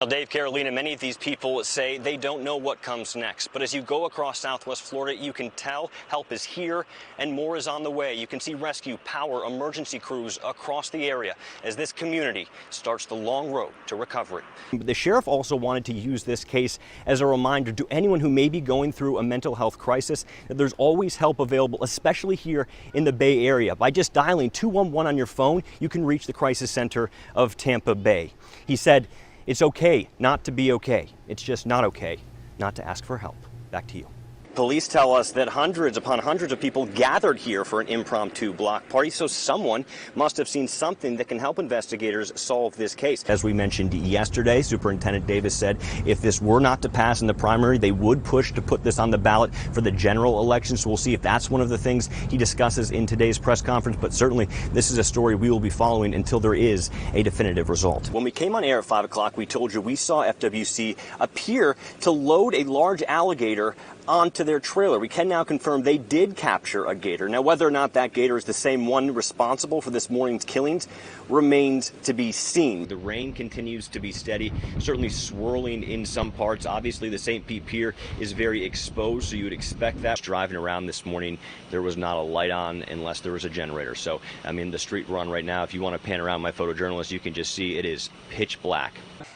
Well, Dave, Carolina, many of these people say they don't know what comes next. But as you go across Southwest Florida, you can tell help is here and more is on the way. You can see rescue, power, emergency crews across the area as this community starts the long road to recovery. The sheriff also wanted to use this case as a reminder to anyone who may be going through a mental health crisis that there's always help available, especially here in the Bay Area. By just dialing 211 on your phone, you can reach the crisis center of Tampa Bay. He said, "It's okay not to be okay. It's just not okay not to ask for help." Back to you. Police tell us that hundreds upon hundreds of people gathered here for an impromptu block party, so someone must have seen something that can help investigators solve this case. As we mentioned yesterday, Superintendent Davis said if this were not to pass in the primary, they would push to put this on the ballot for the general election. So we'll see if that's one of the things he discusses in today's press conference. But certainly, this is a story we will be following until there is a definitive result. When we came on air at 5 o'clock, we told you we saw FWC appear to load a large alligator onto their trailer. We can now confirm they did capture a gator. Now, whether or not that gator is the same one responsible for this morning's killings remains to be seen. The rain continues to be steady, certainly swirling in some parts. Obviously, the St. Pete Pier is very exposed, so you would expect that. Driving around this morning, there was not a light on unless there was a generator. So I'm in the street run right now. If you want to pan around my photojournalist, you can just see it is pitch black.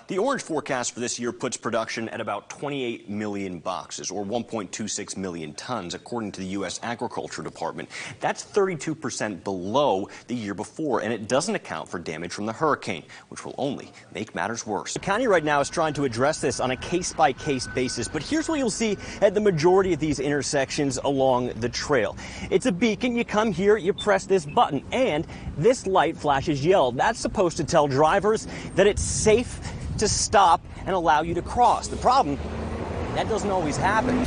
The orange forecast for this year puts production at about 28 million boxes, or 1.26 million tons, according to the U.S. Agriculture Department. That's 32% below the year before, and it doesn't account for damage from the hurricane, which will only make matters worse. The county right now is trying to address this on a case-by-case basis, but here's what you'll see at the majority of these intersections along the trail. It's a beacon. You come here, you press this button, and this light flashes yellow. That's supposed to tell drivers that it's safe to stop and allow you to cross. The problem, that doesn't always happen.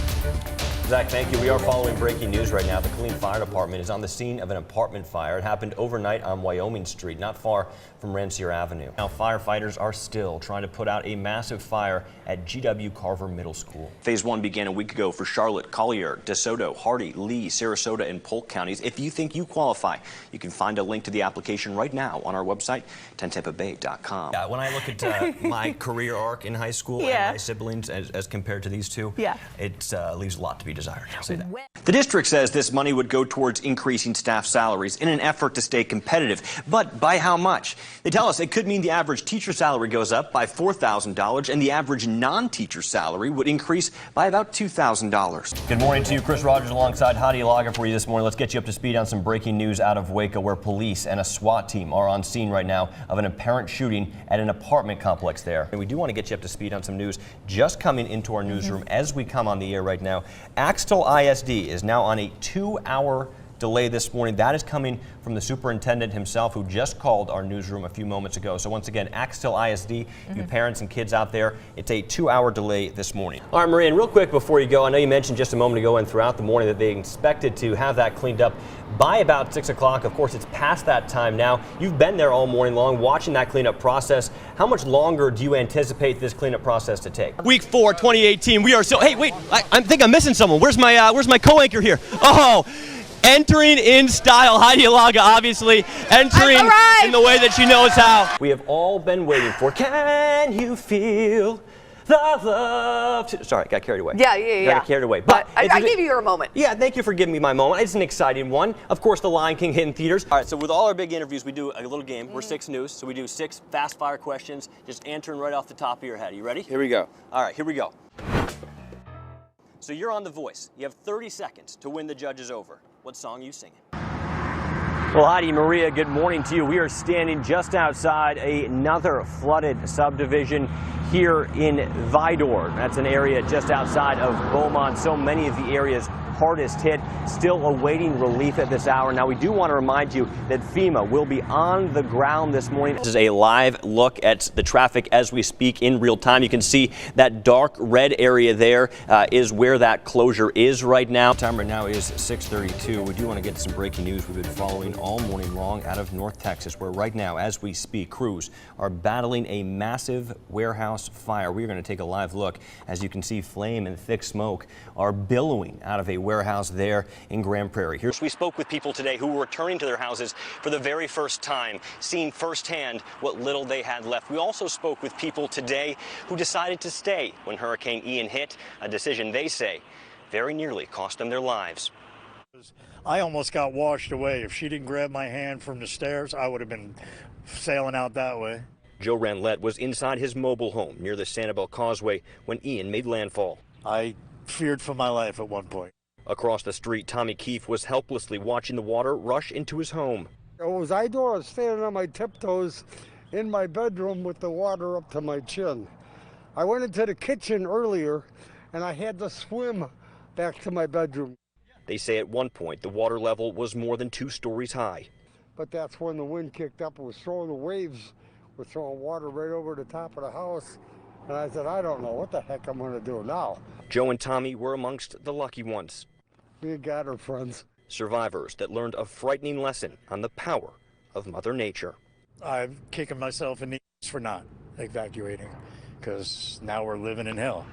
Zach, thank you. We are following breaking news right now. The Killeen Fire Department is on the scene of an apartment fire. It happened overnight on Wyoming Street, not far from Rancier Avenue. Now, firefighters are still trying to put out a massive fire at GW Carver Middle School. Phase 1 began a week ago for Charlotte, Collier, DeSoto, Hardy, Lee, Sarasota, and Polk counties. If you think you qualify, you can find a link to the application right now on our website, 10tampabay.com. Yeah, when I look at my career arc in high school and my siblings as compared to these two, it leaves a lot to be desired. I'll say that. The district says this money would go towards increasing staff salaries in an effort to stay competitive. But by how much? They tell us it could mean the average teacher salary goes up by $4,000 and the average non-teacher salary would increase by about $2,000. Good morning to you. Chris Rogers alongside Hadi Lager for you this morning. Let's get you up to speed on some breaking news out of Waco, where police and a SWAT team are on scene right now of an apparent shooting at an apartment complex there. And we do want to get you up to speed on some news just coming into our newsroom as we come on the air right now. Axtell ISD is now on a 2-hour delay this morning. That is coming from the superintendent himself, who just called our newsroom a few moments ago. So once again, Axtell ISD, you parents and kids out there, it's a 2-hour delay this morning. All right, Maria, and real quick before you go, I know you mentioned just a moment ago and throughout the morning that they expected to have that cleaned up by about 6 o'clock. Of course, it's past that time now. You've been there all morning long watching that cleanup process. How much longer do you anticipate this cleanup process to take? Week 4, 2018. We are still. Hey, wait! I think I'm missing someone. Where's my co-anchor here? Oh. Entering in style, Hadi Lager obviously entering in the way that she knows how. We have all been waiting for, can you feel the love? Sorry, got carried away. Got carried away. But I gave you your moment. Yeah, thank you for giving me my moment. It's an exciting one. Of course, The Lion King hitting theaters. All right, so with all our big interviews, we do a little game. We're 6 News, so we do 6 fast fire questions, just answering right off the top of your head. Are you ready? Here we go. All right, here we go. So you're on The Voice. You have 30 seconds to win the judges over. What song are you singing? Well, Hadi, Maria, good morning to you. We are standing just outside another flooded subdivision here in Vidor. That's an area just outside of Beaumont. So many of the areas hardest hit, still awaiting relief at this hour. Now, we do want to remind you that FEMA will be on the ground this morning. This is a live look at the traffic as we speak in real time. You can see that dark red area there is where that closure is right now. Time right now is 6:32. We do want to get some breaking news we've been following all morning long out of North Texas, where right now, as we speak, crews are battling a massive warehouse fire. We're going to take a live look. As you can see, flame and thick smoke are billowing out of a warehouse there in Grand Prairie. Here we spoke with people today who were returning to their houses for the very first time, seeing firsthand what little they had left. We also spoke with people today who decided to stay when Hurricane Ian hit, a decision they say very nearly cost them their lives. I almost got washed away. If she didn't grab my hand from the stairs, I would have been sailing out that way. Joe Ranlett was inside his mobile home near the Sanibel Causeway when Ian made landfall. I feared for my life at one point. Across the street, Tommy Keefe was helplessly watching the water rush into his home. I was standing on my tiptoes in my bedroom with the water up to my chin. I went into the kitchen earlier and I had to swim back to my bedroom. They say at one point the water level was more than 2 stories high. But that's when the wind kicked up. It was throwing the waves, were throwing water right over the top of the house. And I said, I don't know what the heck I'm going to do now. Joe and Tommy were amongst the lucky ones. Me and God are friends. Survivors that learned a frightening lesson on the power of Mother Nature. I'm kicking myself in the ass for not evacuating, because now we're living in hell.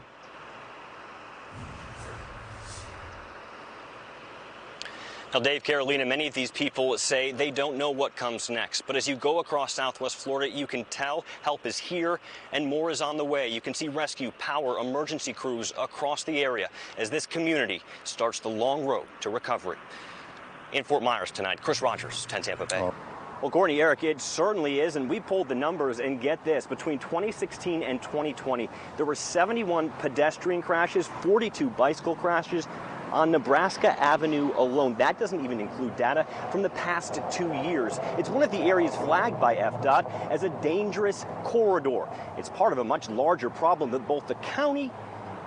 Now, Dave, Carolina, many of these people say they don't know what comes next. But as you go across Southwest Florida, you can tell help is here and more is on the way. You can see rescue, power, emergency crews across the area as this community starts the long road to recovery. In Fort Myers tonight, Chris Rogers, 10 Tampa Bay. Well, Gordy, Eric, it certainly is, and we pulled the numbers, and get this, between 2016 and 2020, there were 71 pedestrian crashes, 42 bicycle crashes on Nebraska Avenue alone. That doesn't even include data from the past 2 years. It's one of the areas flagged by FDOT as a dangerous corridor. It's part of a much larger problem that both the county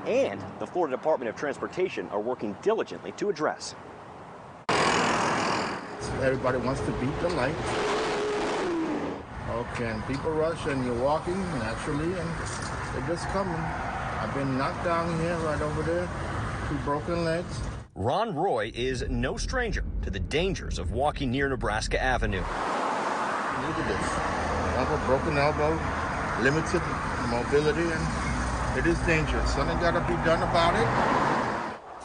and the Florida Department of Transportation are working diligently to address. Everybody wants to beat the light. Okay, and people rush and you're walking naturally and they're just coming. I've been knocked down here, right over there, 2 broken legs. Ron Roy is no stranger to the dangers of walking near Nebraska Avenue. Look at this. I have a broken elbow, limited mobility, and it is dangerous. Something got to be done about it.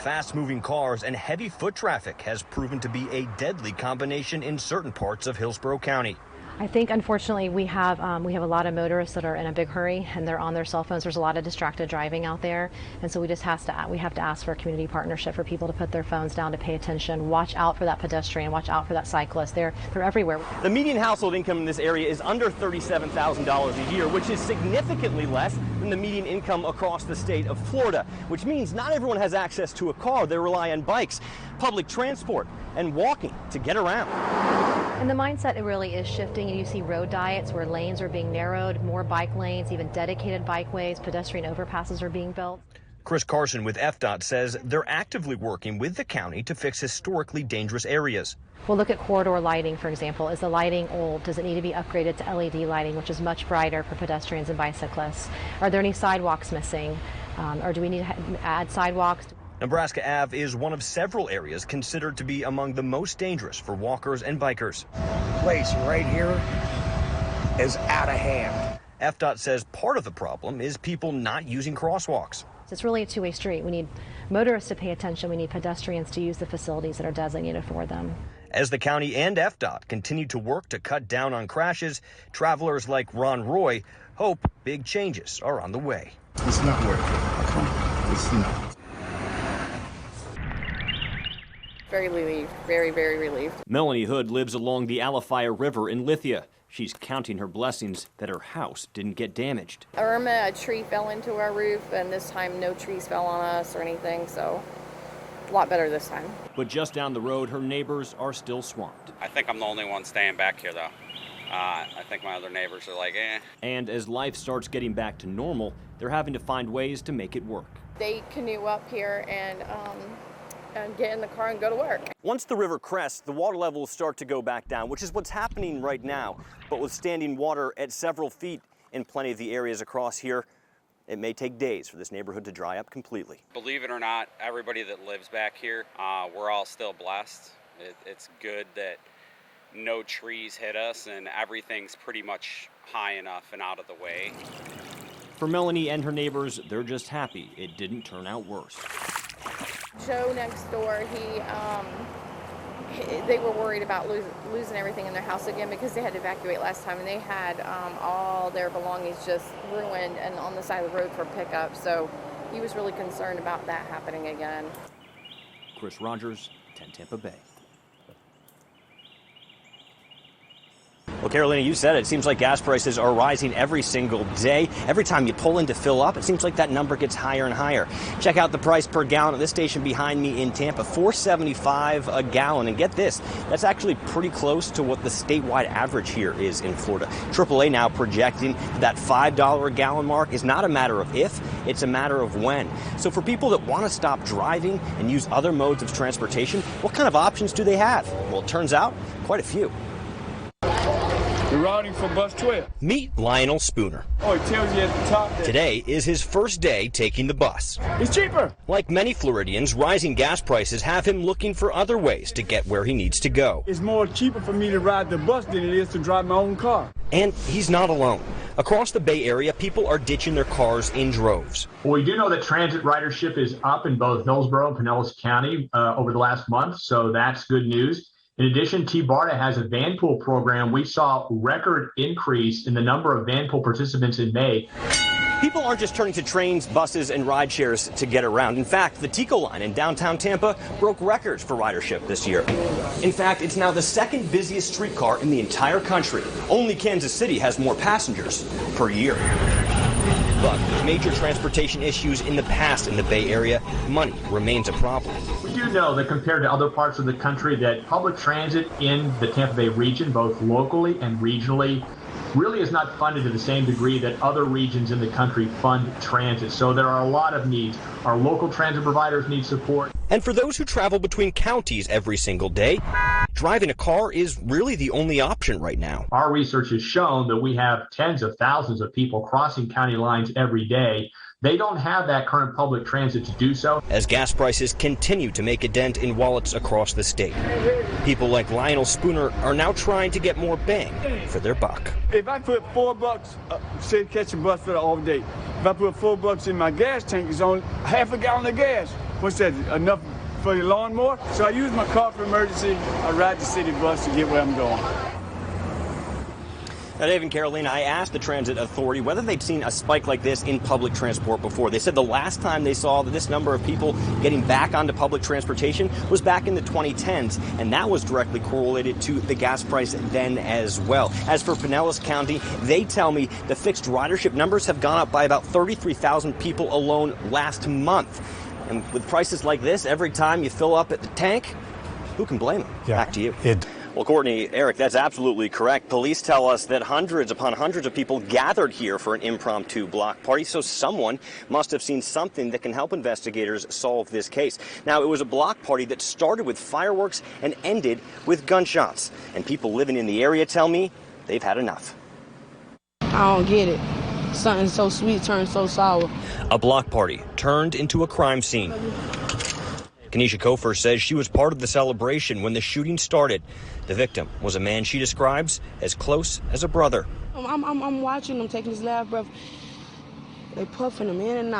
Fast-moving cars and heavy foot traffic has proven to be a deadly combination in certain parts of Hillsborough County. I think, unfortunately, we have a lot of motorists that are in a big hurry and they're on their cell phones. There's a lot of distracted driving out there, and so we have to ask for a community partnership for people to put their phones down, to pay attention, watch out for that pedestrian, watch out for that cyclist. They're everywhere. The median household income in this area is under $37,000 a year, which is significantly less than the median income across the state of Florida, which means not everyone has access to a car. They rely on bikes, public transport, and walking to get around. And the mindset, it really is shifting, and you see road diets where lanes are being narrowed, more bike lanes, even dedicated bikeways, pedestrian overpasses are being built. Chris Carson with FDOT says they're actively working with the county to fix historically dangerous areas. We'll look at corridor lighting, for example. Is the lighting old? Does it need to be upgraded to LED lighting, which is much brighter for pedestrians and bicyclists? Are there any sidewalks missing? Or do we need to add sidewalks? Nebraska Ave is one of several areas considered to be among the most dangerous for walkers and bikers. Place right here is out of hand. FDOT says part of the problem is people not using crosswalks. It's really a two-way street. We need motorists to pay attention. We need pedestrians to use the facilities that are designated for them. As the county and FDOT continue to work to cut down on crashes, travelers like Ron Roy hope big changes are on the way. It's not worth it. It's not. Very relieved, very, very relieved. Melanie Hood lives along the Alafaya River in Lithia. She's counting her blessings that her house didn't get damaged. Irma, a tree fell into our roof, and this time no trees fell on us or anything, so a lot better this time. But just down the road, her neighbors are still swamped. I think I'm the only one staying back here, though. I think my other neighbors are like, eh. And as life starts getting back to normal, they're having to find ways to make it work. They canoe up here and get in the car and go to work. Once the river crests, the water levels start to go back down, which is what's happening right now. But with standing water at several feet in plenty of the areas across here, it may take days for this neighborhood to dry up completely. Believe it or not, everybody that lives back here, we're all still blessed. It's good that no trees hit us, and everything's pretty much high enough and out of the way. For Melanie and her neighbors, they're just happy it didn't turn out worse. Joe next door, they were worried about losing everything in their house again because they had to evacuate last time, and they had all their belongings just ruined and on the side of the road for pickup. So he was really concerned about that happening again. Chris Rogers, 10 Tampa Bay. Well, Carolina, you said it. It seems like gas prices are rising every single day. Every time you pull in to fill up, it seems like that number gets higher and higher. Check out the price per gallon at this station behind me in Tampa, $4.75 a gallon. And get this, that's actually pretty close to what the statewide average here is in Florida. AAA now projecting that $5 a gallon mark is not a matter of if, it's a matter of when. So for people that want to stop driving and use other modes of transportation, what kind of options do they have? Well, it turns out quite a few. We're routing for bus 12. Meet Lionel Spooner. Oh, it tells you at the top there. Today is his first day taking the bus. It's cheaper. Like many Floridians, rising gas prices have him looking for other ways to get where he needs to go. It's more cheaper for me to ride the bus than it is to drive my own car. And he's not alone. Across the Bay Area, people are ditching their cars in droves. Well, we do know that transit ridership is up in both Hillsborough and Pinellas County over the last month, so that's good news. In addition, T-BARTA has a van pool program. We saw a record increase in the number of van pool participants in May. People aren't just turning to trains, buses, and ride shares to get around. In fact, the Tico line in downtown Tampa broke records for ridership this year. In fact, it's now the second busiest streetcar in the entire country. Only Kansas City has more passengers per year. But with major transportation issues in the past in the Bay Area, money remains a problem. We do know that compared to other parts of the country, that public transit in the Tampa Bay region, both locally and regionally, really is not funded to the same degree that other regions in the country fund transit. So there are a lot of needs. Our local transit providers need support. And for those who travel between counties every single day, driving a car is really the only option right now. Our research has shown that we have tens of thousands of people crossing county lines every day. They don't have that current public transit to do so. As gas prices continue to make a dent in wallets across the state, people like Lionel Spooner are now trying to get more bang for their buck. If I put $4, say catch a bus for the all day, if I put $4 in my gas tank, it's on half a gallon of gas. What's that, enough for the lawnmower? So I use my car for emergency. I ride the city bus to get where I'm going. Now, Dave and Carolina, I asked the Transit Authority whether they'd seen a spike like this in public transport before. They said the last time they saw this number of people getting back onto public transportation was back in the 2010s, and that was directly correlated to the gas price then as well. As for Pinellas County, they tell me the fixed ridership numbers have gone up by about 33,000 people alone last month. And with prices like this, every time you fill up at the tank, who can blame them? Yeah, back to you. Well, Courtney, Eric, that's absolutely correct. Police tell us that hundreds upon hundreds of people gathered here for an impromptu block party, so someone must have seen something that can help investigators solve this case. Now, it was a block party that started with fireworks and ended with gunshots. And people living in the area tell me they've had enough. I don't get it. Something so sweet turned so sour. A block party turned into a crime scene. Kenesha Kofer says she was part of the celebration when the shooting started. The victim was a man she describes as close as a brother. I'm watching them taking his last breath. They puffing him in and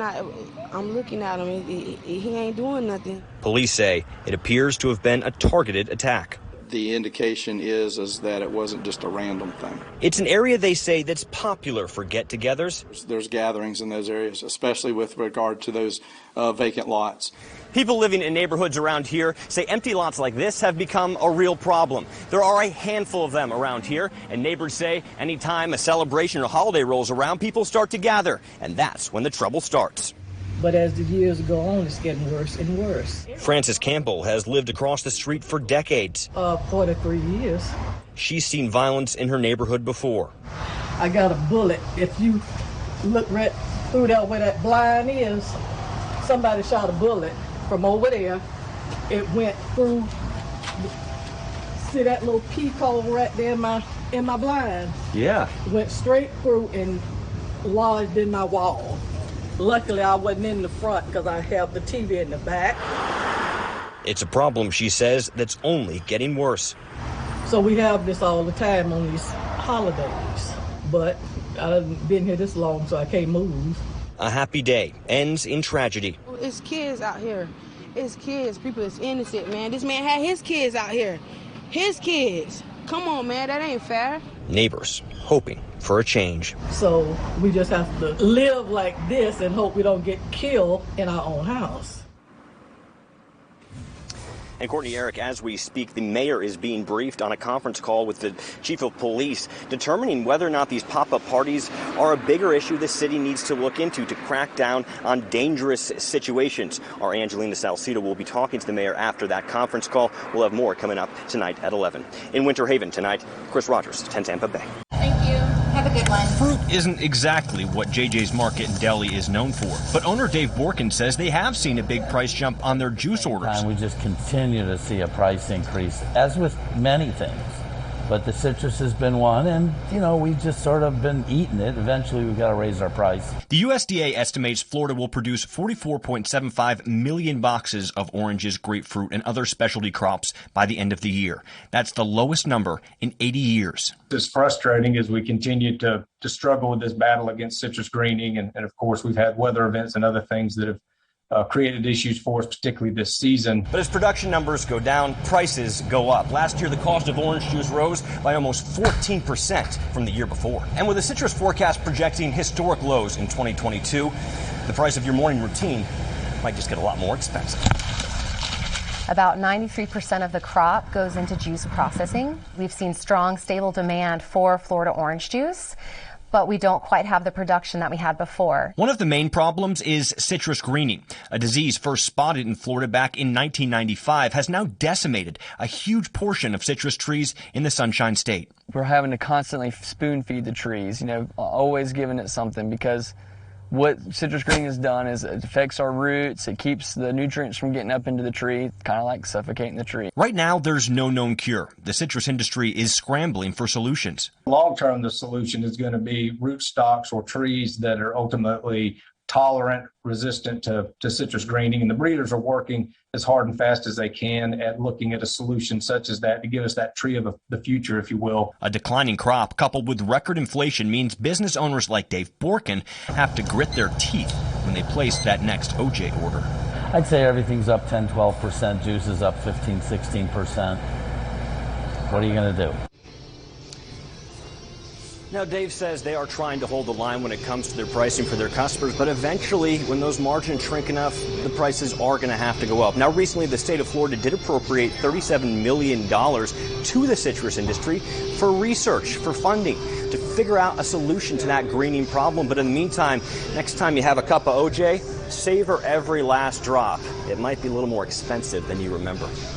out. I'm looking at him. He ain't doing nothing. Police say it appears to have been a targeted attack. The indication is that it wasn't just a random thing. It's an area, they say, that's popular for get-togethers. There's gatherings in those areas, especially with regard to those vacant lots. People living in neighborhoods around here say empty lots like this have become a real problem. There are a handful of them around here, and neighbors say anytime a celebration or holiday rolls around, people start to gather, and that's when the trouble starts. But as the years go on, it's getting worse and worse. Frances Campbell has lived across the street for decades. 43 years. She's seen violence in her neighborhood before. I got a bullet. If you look right through there where that blind is, somebody shot a bullet from over there. It went through, see that little peephole right there in my blind? Yeah. Went straight through and lodged in my wall. Luckily, I wasn't in the front because I have the TV in the back. It's a problem, she says, that's only getting worse. So we have this all the time on these holidays. But I've been here this long, so I can't move. A happy day ends in tragedy. It's kids out here. It's kids. People is innocent, man. This man had his kids out here. His kids. Come on, man. That ain't fair. Neighbors hoping for a change. So we just have to live like this and hope we don't get killed in our own house. And Courtney, Eric, as we speak, the mayor is being briefed on a conference call with the chief of police, determining whether or not these pop-up parties are a bigger issue the city needs to look into to crack down on dangerous situations. Our Angelina Salcido will be talking to the mayor after that conference call. We'll have more coming up tonight at 11. In Winter Haven tonight, Chris Rogers, 10 Tampa Bay. Thank you. Have a good one. Fruit isn't exactly what JJ's Market and Deli is known for, but owner Dave Borkin says they have seen a big price jump on their juice orders. We just continue to see a price increase, as with many things. But the citrus has been one, and, we've just sort of been eating it. Eventually, we've got to raise our price. The USDA estimates Florida will produce 44.75 million boxes of oranges, grapefruit, and other specialty crops by the end of the year. That's the lowest number in 80 years. It's frustrating as we continue to struggle with this battle against citrus greening. And of course, we've had weather events and other things that have created issues for us, particularly this season. But as production numbers go down, prices go up. Last year, the cost of orange juice rose by almost 14% from the year before. And with the citrus forecast projecting historic lows in 2022, the price of your morning routine might just get a lot more expensive. About 93% of the crop goes into juice processing. We've seen strong, stable demand for Florida orange juice, but we don't quite have the production that we had before. One of the main problems is citrus greening. A disease first spotted in Florida back in 1995 has now decimated a huge portion of citrus trees in the Sunshine State. We're having to constantly spoon feed the trees, always giving it something, because what citrus greening has done is it affects our roots. It keeps the nutrients from getting up into the tree, kind of like suffocating the tree. Right now, there's no known cure. The citrus industry is scrambling for solutions. Long term, the solution is going to be rootstocks or trees that are ultimately tolerant, resistant to citrus greening. And the breeders are working as hard and fast as they can at looking at a solution such as that to give us that tree of the future, if you will. A declining crop coupled with record inflation means business owners like Dave Borkin have to grit their teeth when they place that next OJ order. I'd say everything's up 10, 12%. Juice is up 15, 16%. What are you going to do? Now, Dave says they are trying to hold the line when it comes to their pricing for their customers, but eventually, when those margins shrink enough, the prices are going to have to go up. Now, recently, the state of Florida did appropriate $37 million to the citrus industry for research, for funding, to figure out a solution to that greening problem. But in the meantime, next time you have a cup of OJ, savor every last drop. It might be a little more expensive than you remember.